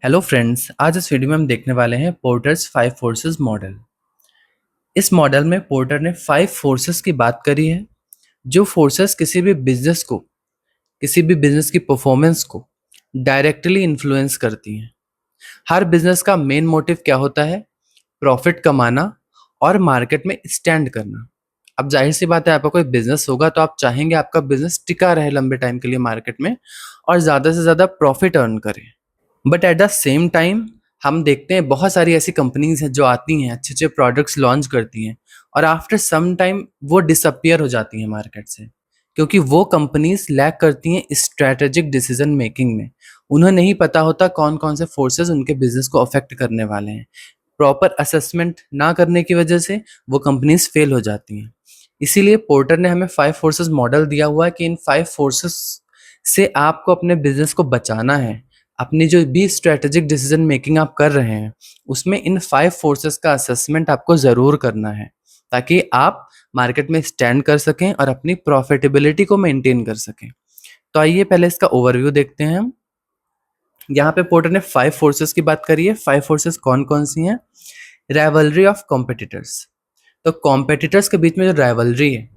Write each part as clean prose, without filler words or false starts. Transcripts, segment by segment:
Hello friends, आज इस video में हम देखने वाले हैं पोर्टर्स 5 फोर्सेस मॉडल। इस मॉडल में पोर्टर ने 5 फोर्सेस की बात करी है जो फोर्सेस किसी भी बिजनेस की परफॉर्मेंस को डायरेक्टली इन्फ्लुएंस करती हैं। हर बिजनेस का मेन मोटिव क्या होता है? प्रॉफिट कमाना और मार्केट में स्टैंड करना। अब जाहिर सी बात है, आपका कोई बिजनेस होगा तो आप चाहेंगे आपका बिजनेस टिका रहे लंबे टाइम के लिए मार्केट में और ज़्यादा से ज़्यादा प्रॉफिट अर्न करे। But at the same time हम देखते हैं बहुत सारी ऐसी कंपनीज हैं जो आती हैं, अच्छे अच्छे प्रोडक्ट्स लॉन्च करती हैं और आफ्टर सम टाइम वो डिसअपियर हो जाती हैं मार्केट से, क्योंकि वो कंपनीज लैक करती हैं स्ट्रैटेजिक डिसीजन मेकिंग में। उन्हें नहीं पता होता कौन कौन से फोर्सेस उनके बिजनेस को अफेक्ट करने वाले हैं। प्रॉपर असेसमेंट ना करने की वजह से वो कंपनीज फेल हो जाती हैं। इसीलिए पोर्टर ने हमें 5 फोर्सेस मॉडल दिया हुआ है कि इन 5 फोर्सेस से आपको अपने बिजनेस को बचाना है। अपनी जो भी स्ट्रेटेजिक डिसीजन मेकिंग आप कर रहे हैं उसमें इन 5 फोर्सेस का असेसमेंट आपको ज़रूर करना है, ताकि आप मार्केट में स्टैंड कर सकें और अपनी प्रॉफिटेबिलिटी को मेंटेन कर सकें। तो आइए पहले इसका ओवरव्यू देखते हैं हम। यहाँ पे पोर्टर ने 5 फोर्सेस की बात करी है। 5 फोर्सेस कौन कौन सी हैं? Rivalry of competitors. तो कॉम्पिटिटर्स के बीच में जो राइवलरी है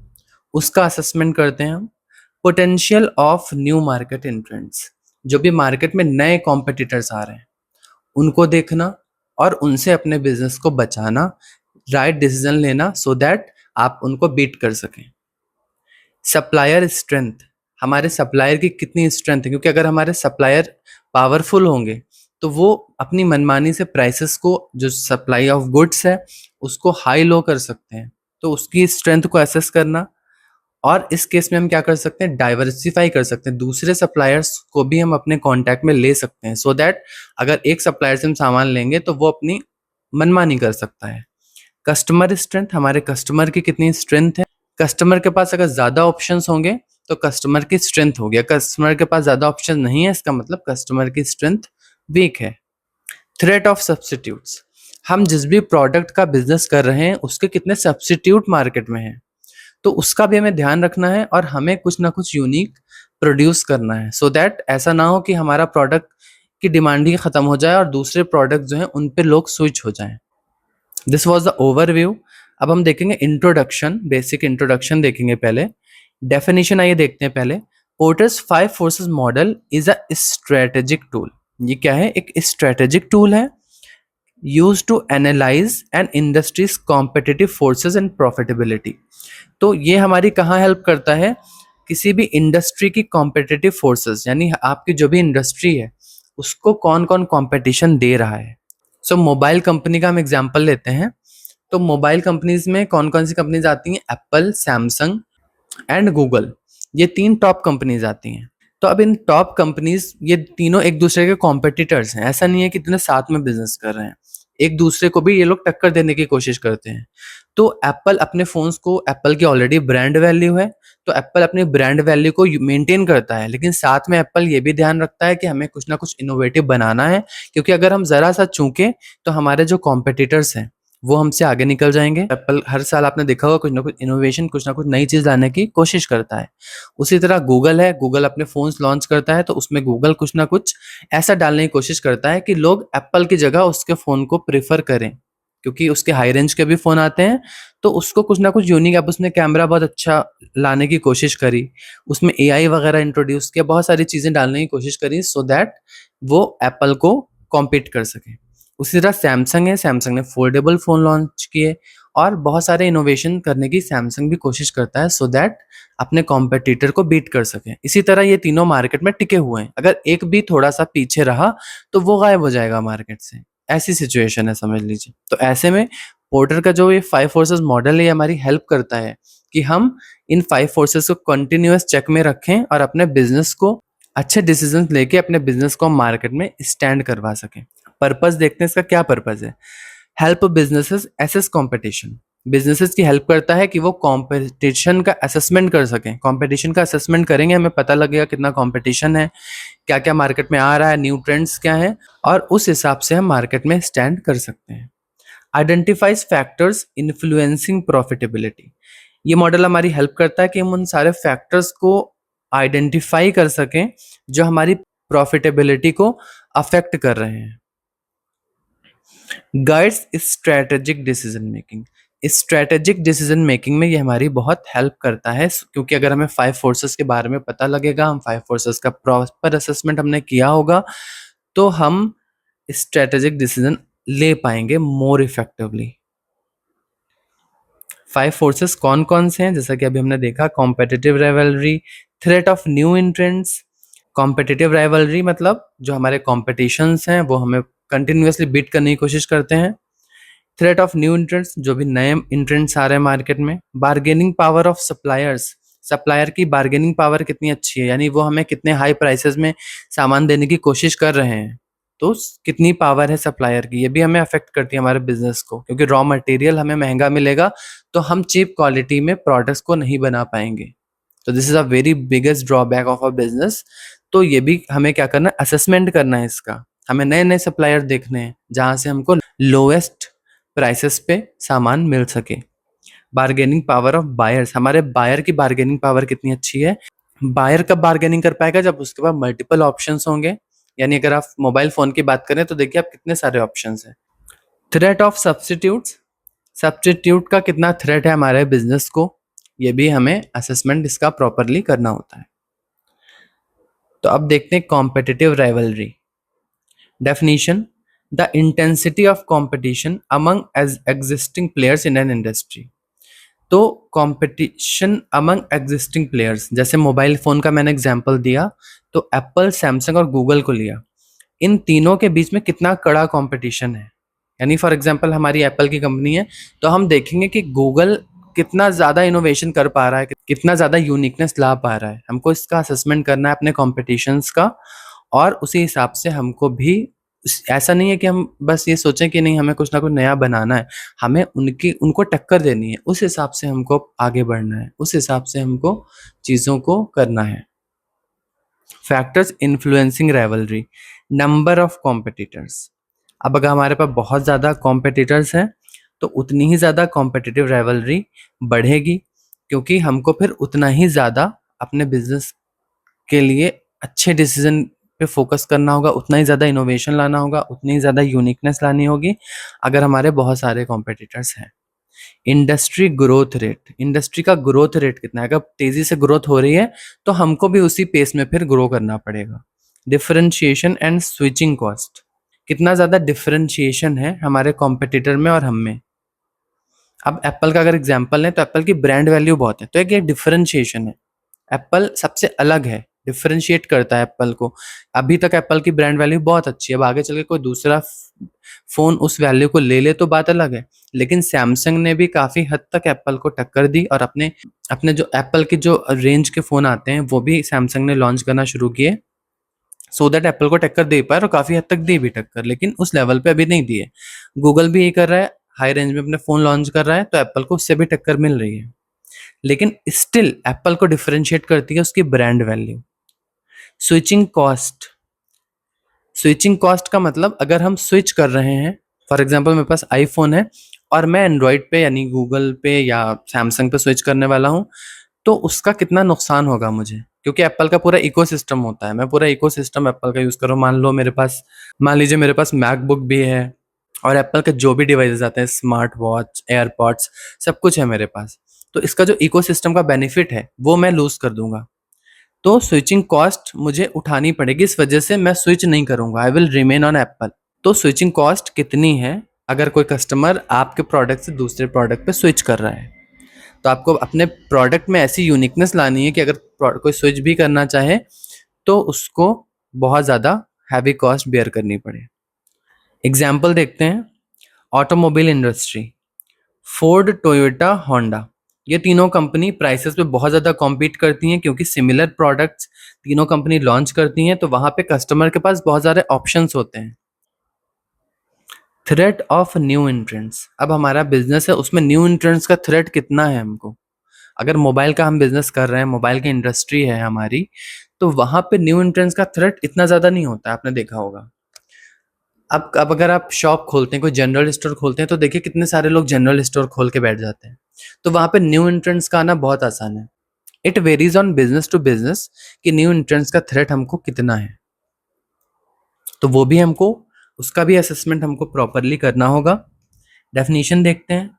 उसका असेसमेंट करते हैं हम। Potential of new market entrants, जो भी मार्केट में नए कॉम्पिटिटर्स आ रहे हैं उनको देखना और उनसे अपने बिजनेस को बचाना, राइट डिसीजन लेना सो दैट आप उनको बीट कर सकें। सप्लायर स्ट्रेंथ, हमारे सप्लायर की कितनी स्ट्रेंथ है, क्योंकि अगर हमारे सप्लायर पावरफुल होंगे तो वो अपनी मनमानी से प्राइसेस को, जो सप्लाई ऑफ गुड्स है उसको हाई लो कर सकते हैं। तो उसकी स्ट्रेंथ को एसेस करना, और इस केस में हम क्या कर सकते हैं, डाइवर्सिफाई कर सकते हैं, दूसरे सप्लायर्स को भी हम अपने कांटेक्ट में ले सकते हैं सो दैट अगर एक सप्लायर से हम सामान लेंगे तो वो अपनी मनमानी कर सकता है। कस्टमर स्ट्रेंथ, हमारे कस्टमर की कितनी स्ट्रेंथ है। कस्टमर के पास अगर ज़्यादा ऑप्शंस होंगे तो कस्टमर की स्ट्रेंथ हो गया, कस्टमर के पास ज़्यादा ऑप्शन नहीं है इसका मतलब कस्टमर की स्ट्रेंथ वीक है। थ्रेट ऑफ सब्स्टिट्यूट्स, हम जिस भी प्रोडक्ट का बिजनेस कर रहे हैं उसके कितने सब्स्टिट्यूट मार्केट में हैं, तो उसका भी हमें ध्यान रखना है और हमें कुछ ना कुछ यूनिक प्रोड्यूस करना है सो दैट ऐसा ना हो कि हमारा प्रोडक्ट की डिमांड ही खत्म हो जाए और दूसरे प्रोडक्ट जो हैं उन पे लोग स्विच हो जाएं। This was the overview. अब हम देखेंगे इंट्रोडक्शन, बेसिक इंट्रोडक्शन देखेंगे पहले। डेफिनेशन आइए देखते हैं पहले। Porters 5 forces model is a strategic tool. ये क्या है? एक स्ट्रेटेजिक टूल है used to analyze an industry's competitive forces and profitability। तो ये हमारी कहाँ हेल्प करता है? किसी भी इंडस्ट्री की कॉम्पिटिटिव फोर्सेस, यानी आपकी जो भी इंडस्ट्री है उसको कौन कौन कंपटीशन दे रहा है। सो मोबाइल कंपनी का हम एग्जांपल लेते हैं। तो मोबाइल कंपनीज में कौन कौन सी कंपनीज आती हैं? Apple, Samsung and Google. ये 3 टॉप कंपनीज आती हैं। तो अब इन टॉप कंपनीज, ये तीनों एक दूसरे के कॉम्पिटिटर्स हैं। ऐसा नहीं है कि तीनों साथ में बिजनेस कर रहे हैं, एक दूसरे को भी ये लोग टक्कर देने की कोशिश करते हैं। तो एप्पल अपने फोन्स को, एप्पल की ऑलरेडी ब्रांड वैल्यू है तो एप्पल अपनी ब्रांड वैल्यू को मेंटेन करता है, लेकिन साथ में एप्पल ये भी ध्यान रखता है कि हमें कुछ ना कुछ इनोवेटिव बनाना है, क्योंकि अगर हम जरा सा चूके तो हमारे जो कॉम्पिटिटर्स हैं वो हमसे आगे निकल जाएंगे। एप्पल हर साल आपने देखा होगा कुछ ना कुछ इनोवेशन, कुछ ना कुछ नई चीज लाने की कोशिश करता है। उसी तरह गूगल है, गूगल अपने फोन्स लॉन्च करता है तो उसमें गूगल कुछ ना कुछ ऐसा डालने की कोशिश करता है कि लोग एप्पल की जगह उसके फोन को प्रेफर करें, क्योंकि उसके हाई रेंज के भी फोन आते हैं। तो उसको कुछ ना कुछ यूनिक, अब उसने कैमरा बहुत अच्छा लाने की कोशिश करी, उसमें एआई वगैरह इंट्रोड्यूस किया, बहुत सारी चीजें डालने की कोशिश करी सो दैट वो एप्पल को कॉम्पीट कर सके। उसी तरह सैमसंग है, सैमसंग ने फोल्डेबल फोन लॉन्च किए और बहुत सारे इनोवेशन करने की सैमसंग भी कोशिश करता है सो दैट अपने कॉम्पिटिटर को बीट कर सके। इसी तरह ये तीनों मार्केट में टिके हुए हैं, अगर एक भी थोड़ा सा पीछे रहा तो वो गायब हो जाएगा मार्केट से। ऐसी सिचुएशन है, समझ लीजिए। तो ऐसे में पोर्टर का जो ये 5 फोर्सेस मॉडल है ये हमारी हेल्प करता है कि हम इन 5 फोर्सेस को कंटिन्यूअस चेक में रखें और अपने बिजनेस को अच्छे डिसीजन लेके अपने बिजनेस को मार्केट में स्टैंड करवा सकें। पर्पस देखते हैं, इसका क्या पर्पस है? Help businesses assess competition. Businesses की हेल्प करता है कि वो कंपटीशन का असेसमेंट कर सकें। कंपटीशन का असेसमेंट करेंगे, हमें पता लगेगा कितना कंपटीशन है, क्या क्या मार्केट में आ रहा है, न्यू ट्रेंड्स क्या हैं, और उस हिसाब से हम मार्केट में स्टैंड कर सकते हैं। Identifies factors influencing profitability. ये मॉडल हमारी हेल्प करता है कि हम उन सारे फैक्टर्स को आइडेंटिफाई कर सकें जो हमारी प्रॉफिटेबिलिटी को अफेक्ट कर रहे हैं। Guides strategic decision making. Strategic decision making में ये हमारी बहुत हेल्प करता है, क्योंकि अगर हमें 5 फोर्सेस के बारे में पता लगेगा, हम 5 फोर्सेस का प्रॉपर असेसमेंट हमने किया होगा, तो हम स्ट्रेटेजिक डिसीजन ले पाएंगे मोर इफेक्टिवली। 5 फोर्सेस कौन कौन से हैं? जैसा कि अभी हमने देखा, competitive rivalry, threat of new entrants. Competitive rivalry मतलब जो हमारे कॉम्पिटिशन्स हैं वो हमें कंटिन्यूअसली बीट करने की कोशिश करते हैं। थ्रेट ऑफ न्यू इंट्रेंट्स, जो भी नए इंट्रेंट्स आ रहे हैं मार्केट में। Bargaining power of suppliers, supplier की बार्गेनिंग पावर कितनी अच्छी है, यानी वो हमें कितने हाई प्राइसेस में सामान देने की कोशिश कर रहे हैं, तो कितनी पावर है सप्लायर की, ये भी हमें अफेक्ट करती है हमारे बिजनेस को, क्योंकि रॉ मटेरियल हमें महंगा मिलेगा तो हम चीप क्वालिटी में प्रोडक्ट्स को नहीं बना पाएंगे। तो this is a very biggest drawback of a business. तो ये भी हमें क्या करना है, असेसमेंट करना है इसका। हमें नए नए सप्लायर देखने हैं जहां से हमको लोएस्ट प्राइसेस पे सामान मिल सके। बार्गेनिंग पावर ऑफ बायर्स, हमारे बायर की बार्गेनिंग पावर कितनी अच्छी है। बायर कब बार्गेनिंग कर पाएगा? जब उसके पास मल्टीपल ऑप्शंस होंगे। यानी अगर आप मोबाइल फोन की बात करें तो देखिए आप कितने सारे ऑप्शंस हैं। थ्रेट ऑफ सब्स्टिट्यूट्स, सब्स्टिट्यूट का कितना थ्रेट है हमारे बिजनेस को, ये भी हमें असेसमेंट इसका प्रॉपरली करना होता है। तो अब देखते हैं competitive rivalry. Definition, the intensity of competition among existing players in an industry. तो कंपटीशन अमंग एग्जिस्टिंग प्लेयर्स, जैसे मोबाइल फोन का मैंने एग्जांपल दिया, तो एप्पल, सैमसंग और गूगल को लिया। इन तीनों के बीच में कितना कड़ा कंपटीशन है। यानी फॉर एग्जांपल हमारी एप्पल की कंपनी है, तो हम देखेंगे कि गूगल कितना ज़्यादा इनोवेशन कर पा रहा है, कितना ज़्यादा यूनिकनेस ला पा रहा है। हमको इसका असेसमेंट करना है अपने कॉम्पिटिशन्स का, और उसी हिसाब से हमको भी ऐसा नहीं है कि हम बस ये सोचें कि नहीं हमें कुछ ना कुछ नया बनाना है, हमें उनको टक्कर देनी है, उस हिसाब से हमको आगे बढ़ना है, उस हिसाब से हमको चीज़ों को करना है। Factors influencing rivalry, number of competitors. अब अगर हमारे पास बहुत ज़्यादा कॉम्पिटिटर्स हैं तो उतनी ही ज़्यादा कॉम्पिटिटिव राइवलरी बढ़ेगी, क्योंकि हमको फिर उतना ही ज़्यादा अपने बिजनेस के लिए अच्छे डिसीजन पे फोकस करना होगा, उतना ही ज़्यादा इनोवेशन लाना होगा, उतनी ही ज़्यादा यूनिकनेस लानी होगी अगर हमारे बहुत सारे कॉम्पिटिटर्स हैं। इंडस्ट्री ग्रोथ रेट, इंडस्ट्री का ग्रोथ रेट कितना है? अगर तेज़ी से ग्रोथ हो रही है तो हमको भी उसी पेस में फिर ग्रो करना पड़ेगा। डिफरेंशिएशन एंड स्विचिंग कॉस्ट, कितना ज़्यादा डिफरेंशिएशन है हमारे कॉम्पिटिटर में और हम में। अब एप्पल का अगर एग्जाम्पल है तो एप्पल की ब्रांड वैल्यू बहुत है, तो एक ये डिफरेंशिएशन है। एप्पल सबसे अलग है, डिफरेंशिएट करता है एप्पल को। अभी तक एप्पल की ब्रांड वैल्यू बहुत अच्छी है, अब आगे चल के कोई दूसरा फोन उस वैल्यू को ले ले तो बात अलग है। लेकिन सैमसंग ने भी काफी हद तक एप्पल को टक्कर दी, और अपने अपने जो एप्पल के जो रेंज के फोन आते हैं वो भी सैमसंग ने लॉन्च करना शुरू किए, सो दैट एप्पल को टक्कर दे पाए, और काफी हद तक दी भी टक्कर, लेकिन उस लेवल पे अभी नहीं दी है। गूगल भी ये कर रहा है, हाई रेंज में अपने फोन लॉन्च कर रहा है, तो एप्पल को उससे भी टक्कर मिल रही है। लेकिन स्टिल एप्पल को डिफरेंशिएट करती है उसकी brand value. Switching cost, switching cost का मतलब अगर हम स्विच कर रहे हैं, फॉर एग्जांपल मेरे पास आईफोन है और मैं एंड्रॉयड पे यानी गूगल पे या सैमसंग पे स्विच करने वाला हूँ, तो उसका कितना नुकसान होगा मुझे, क्योंकि एप्पल का पूरा इकोसिस्टम होता है। मैं पूरा इकोसिस्टम एप्पल का यूज़ कर रहा हूँ। मान लीजिए मेरे पास मैकबुक भी है, और एप्पल के जो भी डिवाइसेस आते हैं, स्मार्ट वॉच, एयरपॉड्स, सब कुछ है मेरे पास। तो इसका जो इकोसिस्टम का बेनिफिट है वो मैं लूज कर दूंगा, तो स्विचिंग कॉस्ट मुझे उठानी पड़ेगी। इस वजह से मैं स्विच नहीं करूंगा, I will remain on Apple. तो स्विचिंग कॉस्ट कितनी है अगर कोई कस्टमर आपके प्रोडक्ट से दूसरे प्रोडक्ट पे स्विच कर रहा है? तो आपको अपने प्रोडक्ट में ऐसी यूनिकनेस लानी है कि अगर कोई स्विच भी करना चाहे तो उसको बहुत ज़्यादा हैवी कॉस्ट बेयर करनी पड़े। एग्जाम्पल देखते हैं, automobile industry, Ford, Toyota, Honda, ये तीनों कंपनी प्राइसेस पे बहुत ज़्यादा कॉम्पीट करती हैं, क्योंकि सिमिलर प्रोडक्ट्स तीनों कंपनी लॉन्च करती हैं, तो वहाँ पे कस्टमर के पास बहुत सारे ऑप्शंस होते हैं। थ्रेट ऑफ न्यू एंट्रेंट्स, अब हमारा बिजनेस है उसमें न्यू एंट्रेंट्स का थ्रेट कितना है हमको। अगर मोबाइल का हम बिजनेस कर रहे हैं, मोबाइल की इंडस्ट्री है हमारी, तो वहाँ पे न्यू एंट्रेंट्स का थ्रेट इतना ज़्यादा नहीं होता, आपने देखा होगा। अब अगर आप शॉप खोलते हैं, कोई जनरल स्टोर खोलते हैं, तो देखिए कितने सारे लोग जनरल स्टोर खोल के बैठ जाते हैं, तो वहाँ पे न्यू एंट्रेंट्स का आना बहुत आसान है। It varies on business to business कि न्यू एंट्रेंट्स का थ्रेट हमको कितना है। तो वो भी हमको, उसका भी असेसमेंट हमको प्रॉपरली करना होगा। डेफिनेशन देखते हैं।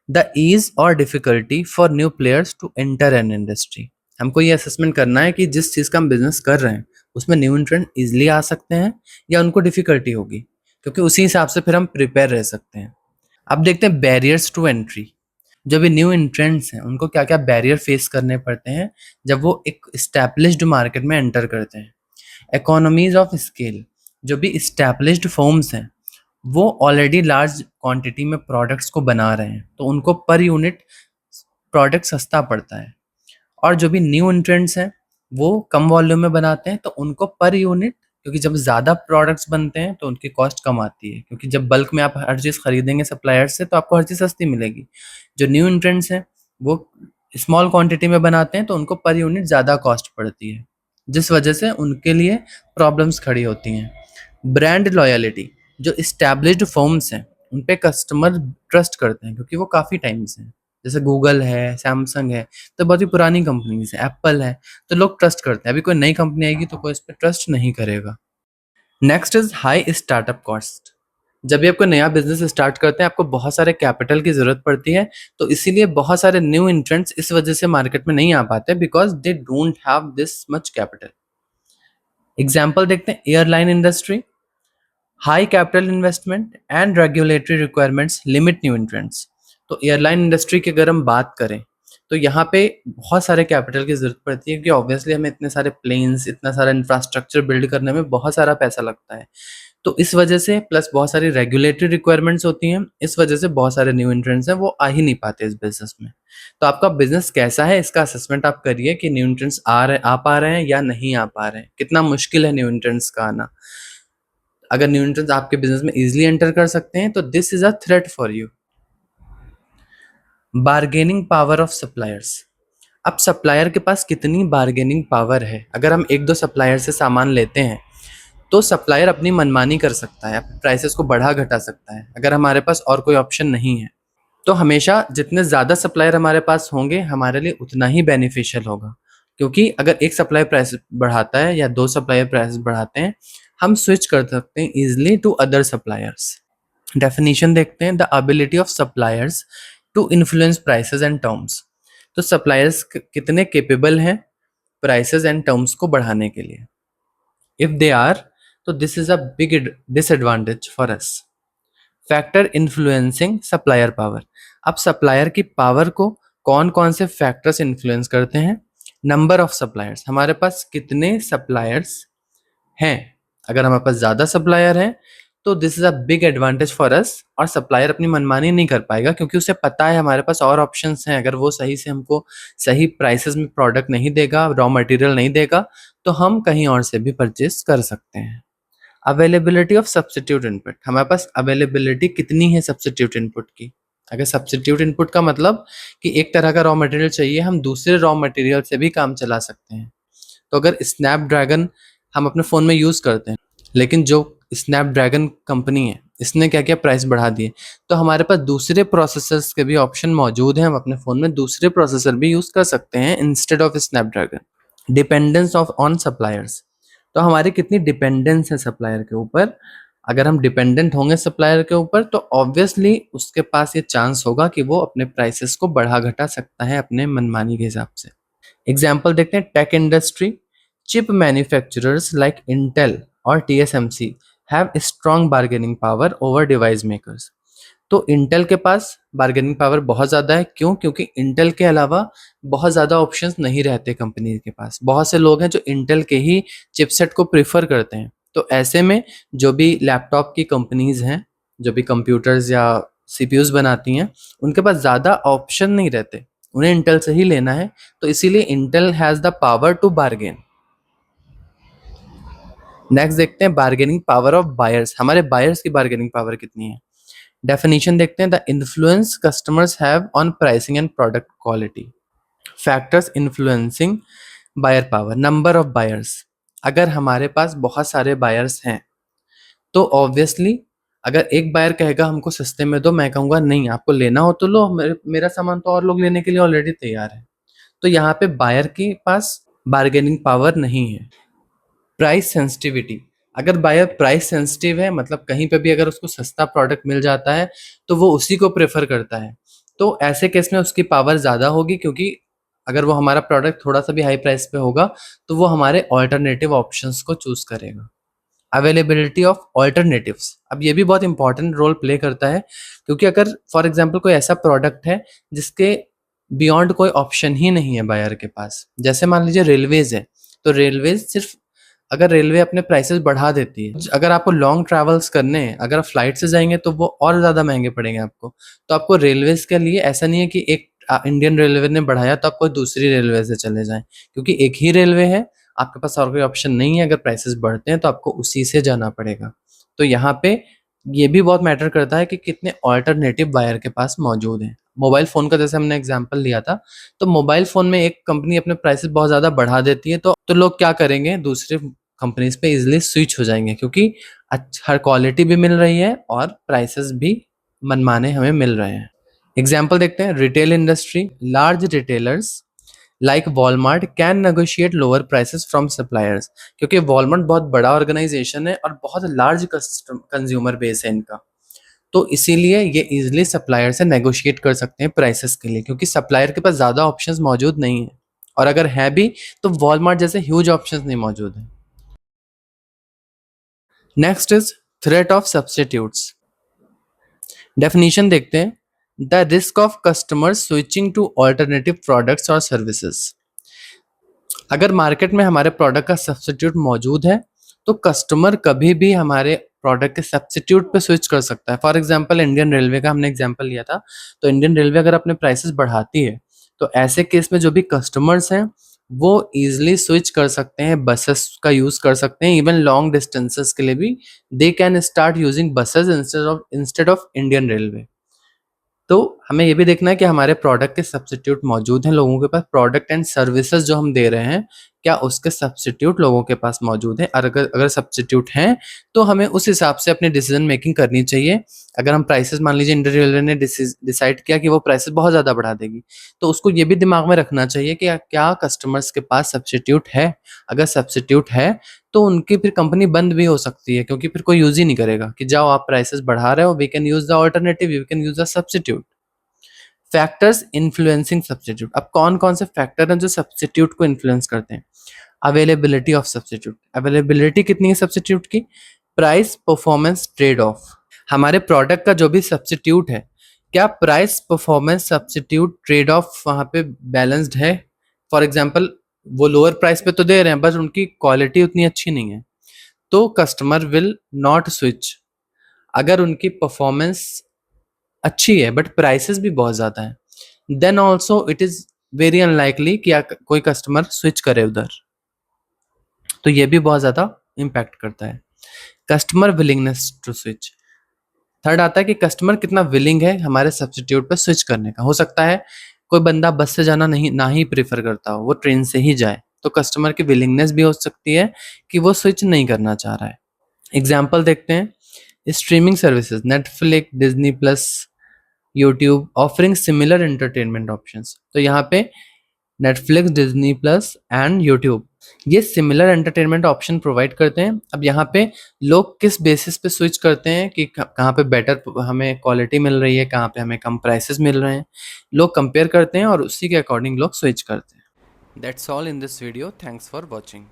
द ईज और difficulty for new players to enter an industry. हमको ये असेसमेंट करना है कि जिस चीज़ का हम बिजनेस कर रहे हैं उसमें न्यू इंट्रेंट इजिली आ सकते हैं या उनको डिफिकल्टी होगी, क्योंकि उसी हिसाब से फिर हम प्रिपेयर रह सकते हैं। अब देखते हैं बैरियर्स टू एंट्री। जो भी न्यू इंट्रेंट्स हैं उनको क्या क्या बैरियर फेस करने पड़ते हैं जब वो एक इस्टेब्लिश्ड मार्केट में एंटर करते हैं। Economies of scale. जो भी इस्टेब्लिश्ड फर्म्स हैं वो ऑलरेडी लार्ज क्वांटिटी में प्रोडक्ट्स को बना रहे हैं, तो उनको पर यूनिट प्रोडक्ट सस्ता पड़ता है। और जो भी न्यू एंट्रेंट्स हैं वो कम वॉल्यूम में बनाते हैं, तो उनको पर यूनिट, क्योंकि जब ज़्यादा प्रोडक्ट्स बनते हैं तो उनकी कॉस्ट कम आती है, क्योंकि जब बल्क में आप हर चीज़ खरीदेंगे सप्लायर से तो आपको हर चीज़ सस्ती मिलेगी। जो न्यू एंट्रेंट्स हैं वो स्मॉल क्वांटिटी में बनाते हैं तो उनको पर यूनिट ज़्यादा कॉस्ट पड़ती है, जिस वजह से उनके लिए प्रॉब्लम्स खड़ी होती हैं। Brand loyalty. जो इस्टेब्लिश्ड फर्म्स हैं उन पे कस्टमर ट्रस्ट करते हैं, क्योंकि वो काफ़ी टाइम से हैं। जैसे गूगल है, सैमसंग है, तो बहुत ही पुरानी कंपनीज है, एप्पल है, तो लोग ट्रस्ट करते हैं। अभी कोई नई कंपनी आएगी तो कोई इस पे ट्रस्ट नहीं करेगा। Next is high startup cost. जब भी आपको नया बिजनेस स्टार्ट करते हैं आपको बहुत सारे कैपिटल की जरूरत पड़ती है, तो इसीलिए बहुत सारे न्यू एंट्रेंट्स इस वजह से मार्केट में नहीं आ पाते, because they don't have this much capital. Example देखते हैं, airline industry. High capital investment and regulatory requirements limit new entrants. तो एयरलाइन इंडस्ट्री की अगर हम बात करें तो यहाँ पे बहुत सारे कैपिटल की जरूरत पड़ती है, क्योंकि ऑब्वियसली हमें इतने सारे प्लेन्स, इतना सारा इंफ्रास्ट्रक्चर बिल्ड करने में बहुत सारा पैसा लगता है। तो इस वजह से प्लस बहुत सारी रेगुलेटरी रिक्वायरमेंट्स होती हैं, इस वजह से बहुत सारे न्यू एंट्रेंट्स हैं वो आ ही नहीं पाते इस बिजनेस में। तो आपका बिजनेस कैसा है इसका असेसमेंट आप करिए कि न्यू एंट्रेंट्स आ पा रहे हैं या नहीं आ पा रहे हैं, कितना मुश्किल है न्यू एंट्रेंट्स का आना। अगर न्यू एंट्रेंट्स आपके बिजनेस में इजीली एंटर कर सकते हैं तो this is a threat for you. Bargaining power of suppliers. अब सप्लायर के पास कितनी बार्गेनिंग पावर है। अगर हम एक दो सप्लायर से सामान लेते हैं तो सप्लायर अपनी मनमानी कर सकता है, अपने प्राइसेस को बढ़ा घटा सकता है, अगर हमारे पास और कोई ऑप्शन नहीं है। तो हमेशा जितने ज़्यादा सप्लायर हमारे पास होंगे हमारे लिए उतना ही बेनिफिशियल होगा, क्योंकि अगर एक सप्लायर प्राइस बढ़ाता है या दो सप्लायर प्राइस बढ़ाते हैं हम स्विच कर सकते हैं easily to other suppliers. Definition देखते हैं, the ability of suppliers to influence prices and terms. तो सप्लायर्स कितने केपेबल हैं प्राइसेस एंड टर्म्स को बढ़ाने के लिए। इफ दे आर, तो this is a big disadvantage for us. Factor influencing supplier power. अब सप्लायर की पावर को कौन कौन से फैक्टर्स इन्फ्लुएंस करते हैं। नंबर ऑफ सप्लायर्स, हमारे पास कितने सप्लायर्स हैं। अगर हमारे पास ज़्यादा सप्लायर हैं तो this is a big advantage for us, और सप्लायर अपनी मनमानी नहीं कर पाएगा, क्योंकि उसे पता है हमारे पास और ऑप्शंस हैं। अगर वो सही से हमको सही प्राइसेस में प्रोडक्ट नहीं देगा, रॉ मटेरियल नहीं देगा, तो हम कहीं और से भी परचेस कर सकते हैं। Availability of substitute input. हमारे पास अवेलेबिलिटी कितनी है सब्स्टिट्यूट इनपुट की। अगर सब्स्टिट्यूट इनपुट का मतलब कि एक तरह का रॉ मटेरियल चाहिए, हम दूसरे रॉ मटेरियल से भी काम चला सकते हैं। तो अगर स्नैपड्रैगन हम अपने फ़ोन में यूज़ करते हैं, लेकिन जो स्नैपड्रैगन कंपनी है इसने क्या किया, प्राइस बढ़ा दिए, तो हमारे पास दूसरे प्रोसेसर्स के भी ऑप्शन मौजूद हैं। हम अपने फ़ोन में दूसरे प्रोसेसर भी यूज़ कर सकते हैं instead of Snapdragon. Dependence of on suppliers. तो हमारी कितनी डिपेंडेंस है सप्लायर के ऊपर। अगर हम डिपेंडेंट होंगे सप्लायर के ऊपर तो ऑब्वियसली उसके पास ये चांस होगा कि वो अपने प्राइसेस को बढ़ा घटा सकता है अपने मनमानी के हिसाब से। एग्जाम्पल देखते हैं, tech industry. Chip manufacturers like Intel और TSMC have strong bargaining power over device makers. तो इंटेल के पास बार्गेनिंग पावर बहुत ज़्यादा है। क्यों? क्योंकि इंटेल के अलावा बहुत ज़्यादा ऑप्शंस नहीं रहते कंपनी के पास। बहुत से लोग हैं जो इंटेल के ही चिपसेट को प्रेफर करते हैं। तो ऐसे में जो भी लैपटॉप की कंपनीज हैं, जो भी कंप्यूटर्स या CPUs बनाती हैं, उनके पास ज़्यादा ऑप्शन नहीं रहते, उन्हें इंटेल से ही लेना है। तो इसीलिए Intel has the power to bargain. Next देखते हैं, बार्गेनिंग पावर ऑफ बायर्स। हमारे बायर्स की बार्गेनिंग पावर कितनी है। डेफिनेशन देखते हैं, the influence customers have on pricing and product quality. Factors influencing buyer power. Number of buyers. अगर हमारे पास बहुत सारे बायर्स हैं तो ऑब्वियसली अगर एक बायर कहेगा हमको सस्ते में दो, मैं कहूँगा नहीं, आपको लेना हो तो लो, मेरा सामान तो और लोग लेने के लिए ऑलरेडी तैयार है। तो यहाँ पे बायर के पास बार्गेनिंग पावर नहीं है। Price sensitivity. अगर बायर प्राइस सेंसिटिव है, मतलब कहीं पे भी अगर उसको सस्ता प्रोडक्ट मिल जाता है तो वो उसी को प्रेफर करता है। तो ऐसे केस में उसकी पावर ज़्यादा होगी, क्योंकि अगर वो हमारा प्रोडक्ट थोड़ा सा भी हाई प्राइस पे होगा तो वो हमारे ऑल्टरनेटिव ऑप्शंस को चूज करेगा। अवेलेबिलिटी ऑफ ऑल्टरनेटिव्स, अब ये भी बहुत इंपॉर्टेंट रोल प्ले करता है, क्योंकि अगर फॉर एग्जांपल कोई ऐसा प्रोडक्ट है जिसके बियॉन्ड कोई ऑप्शन ही नहीं है बायर के पास, जैसे मान लीजिए रेलवेज है, तो रेलवेज सिर्फ, अगर रेलवे अपने प्राइसेस बढ़ा देती है, अगर आपको लॉन्ग ट्रैवल्स करने हैं, अगर आप फ्लाइट से जाएंगे तो वो और ज़्यादा महंगे पड़ेंगे आपको। तो आपको रेलवेज के लिए ऐसा नहीं है कि एक इंडियन रेलवे ने बढ़ाया तो आप कोई दूसरी रेलवे से चले जाएं, क्योंकि एक ही रेलवे है, आपके पास और कोई ऑप्शन नहीं है। अगर प्राइसेस बढ़ते हैं तो आपको उसी से जाना पड़ेगा। तो यहाँ पे ये भी बहुत मैटर करता है कि कितने ऑल्टरनेटिव बायर के पास मौजूद हैं। मोबाइल फ़ोन का जैसे हमने एग्जांपल लिया था, तो मोबाइल फ़ोन में एक कंपनी अपने प्राइसेस बहुत ज़्यादा बढ़ा देती है, तो लोग क्या करेंगे, दूसरे कंपनीज पे इजीली स्विच हो जाएंगे, क्योंकि हर क्वालिटी भी मिल रही है और प्राइसेस भी मनमाने हमें मिल रहे हैं। एग्जाम्पल देखते हैं, retail industry, large retailers like Walmart can negotiate lower prices from suppliers, क्योंकि वॉलमार्ट बहुत बड़ा ऑर्गेनाइजेशन है और बहुत लार्ज कंज्यूमर बेस है इनका, तो इसीलिए ये इजीली सप्लायर से नेगोशिएट कर सकते हैं प्राइसेस के लिए, क्योंकि सप्लायर के पास ज़्यादा ऑप्शंस मौजूद नहीं है, और अगर है भी तो वॉलमार्ट जैसे ह्यूज ऑप्शंस नहीं मौजूद हैं। Next is threat of substitutes. Definition देखते हैं, the risk of customers switching two alternative products और सर्विसेज। अगर मार्केट में हमारे प्रोडक्ट का सब्स्टिट्यूट मौजूद है तो कस्टमर कभी भी हमारे प्रोडक्ट के सब्स्टिट्यूट पे स्विच कर सकता है। फॉर एग्जांपल इंडियन रेलवे का हमने एग्जांपल लिया था, तो इंडियन रेलवे अगर अपने प्राइसेस बढ़ाती है तो ऐसे केस में जो भी कस्टमर्स हैं वो इजीली स्विच कर सकते हैं, बसेस का यूज कर सकते हैं, इवन लॉन्ग डिस्टेंसेस के लिए भी they can start using buses instead of Indian railway. तो हमें ये भी देखना है कि हमारे प्रोडक्ट के सब्स्टिट्यूट मौजूद हैं लोगों के पास, प्रोडक्ट एंड सर्विसेज जो हम दे रहे हैं क्या उसके सब्स्टिट्यूट लोगों के पास मौजूद हैं, और अगर अगर सब्स्टिट्यूट हैं तो हमें उस हिसाब से अपनी डिसीजन मेकिंग करनी चाहिए। अगर हम प्राइसेस, मान लीजिए इंडियन रेलवे ने डिसाइड किया कि वो प्राइसेस बहुत ज़्यादा बढ़ा देगी, तो उसको ये भी दिमाग में रखना चाहिए कि क्या कस्टमर्स के पास सब्स्टिट्यूट है। अगर सब्स्टिट्यूट है तो उनकी फिर कंपनी बंद भी हो सकती है, क्योंकि फिर कोई यूज ही नहीं करेगा कि जाओ आप प्राइसेस बढ़ा रहे हो, we can use the alternative, we can use the substitute. Factors influencing substitute, अब कौन कौन से फैक्टर हैं जो सब्स्टिट्यूट को इन्फ्लुएंस करते हैं। अवेलेबिलिटी ऑफ सब्स्टिट्यूट, अवेलेबिलिटी कितनी है सब्स्टिट्यूट की, प्राइस परफॉर्मेंस ट्रेड ऑफ, हमारे प्रोडक्ट का जो भी सब्स्टिट्यूट है क्या price performance substitute trade off वहाँ पे बैलेंस्ड है। फॉर एग्जांपल वो लोअर प्राइस पे तो दे रहे हैं बस उनकी क्वालिटी उतनी अच्छी नहीं है, तो कस्टमर विल नॉट स्विच। अगर उनकी परफॉर्मेंस अच्छी है बट प्राइसेस भी बहुत ज़्यादा है, then also it is very unlikely कि कोई कस्टमर स्विच करे उधर। तो ये भी बहुत ज़्यादा इम्पैक्ट करता है। Customer willingness to switch, third आता है कि कस्टमर कितना विलिंग है हमारे सब्स्टिट्यूट पर स्विच करने का। हो सकता है कोई बंदा बस से जाना नहीं ना ही प्रेफर करता हो, वो ट्रेन से ही जाए, तो कस्टमर की विलिंगनेस भी हो सकती है कि वो स्विच नहीं करना चाह रहा है। एग्जाम्पल देखते हैं, streaming services, Netflix, Disney plus, YouTube offering similar entertainment options. तो यहाँ पे Netflix, Disney plus and YouTube ये सिमिलर एंटरटेनमेंट ऑप्शन प्रोवाइड करते हैं। अब यहाँ पे लोग किस बेसिस पे स्विच करते हैं कि कहाँ पे बेटर हमें क्वालिटी मिल रही है, कहाँ पे हमें कम प्राइसेस मिल रहे हैं, लोग कंपेयर करते हैं और उसी के अकॉर्डिंग लोग स्विच करते हैं। That's all in this video, thanks for watching.